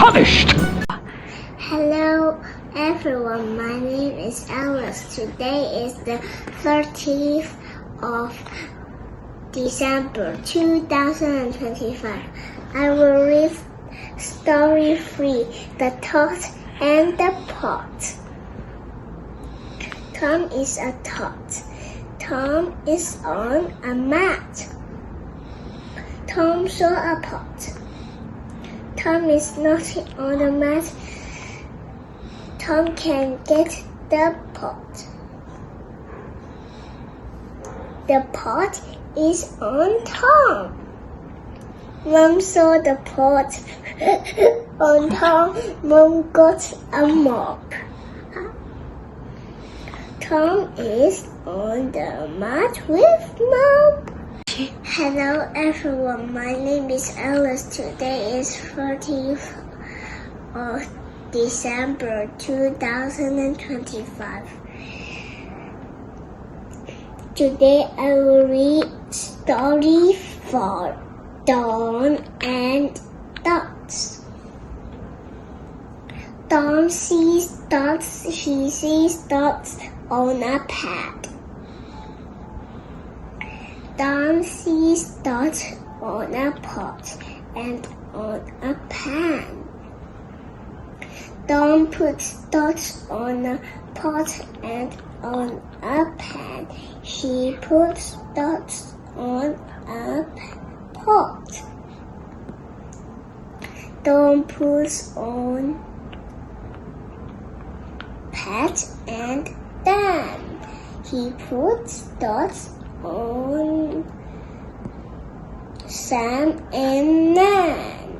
punished. Hello everyone, my name is Alice. Today is the 30th of December 2025. I will read story 3, The Tot and the Pot. Tom is a tot. Tom is on a mat. Tom saw a pot. Tom is not on the mat. Tom can get the pot. The pot is on Tom. Mom saw the pot on Tom. Mom got a mop. Tom is on the mat with Mom. Hello everyone, my name is Alice. Today is 30th of December 2025. Today I will read story 4, Dawn and Dots. Dawn sees dots, she sees dots on a pad. Dawn sees dots on a pot and on a pan. Dawn puts dots on a pot and on a pan. She puts dots on a pot. Dawn puts on Pat and Dan. He puts dots on Sam and Nan.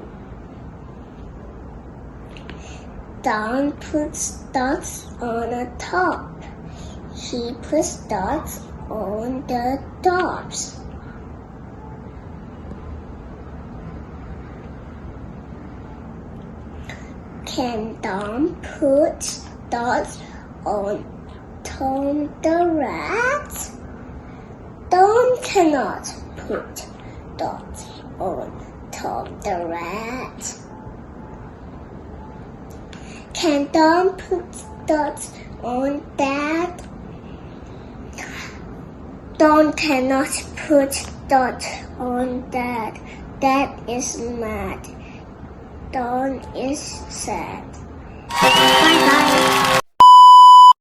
Dawn puts dots on a top. She puts dots on the dots. Can Dawn put dots on Tom the rat? Dawn cannot put dots on Tom the rat. Can Dawn put dots on Dad? Dawn cannot put dots on Dad. Dad is mad. Dawn is sad.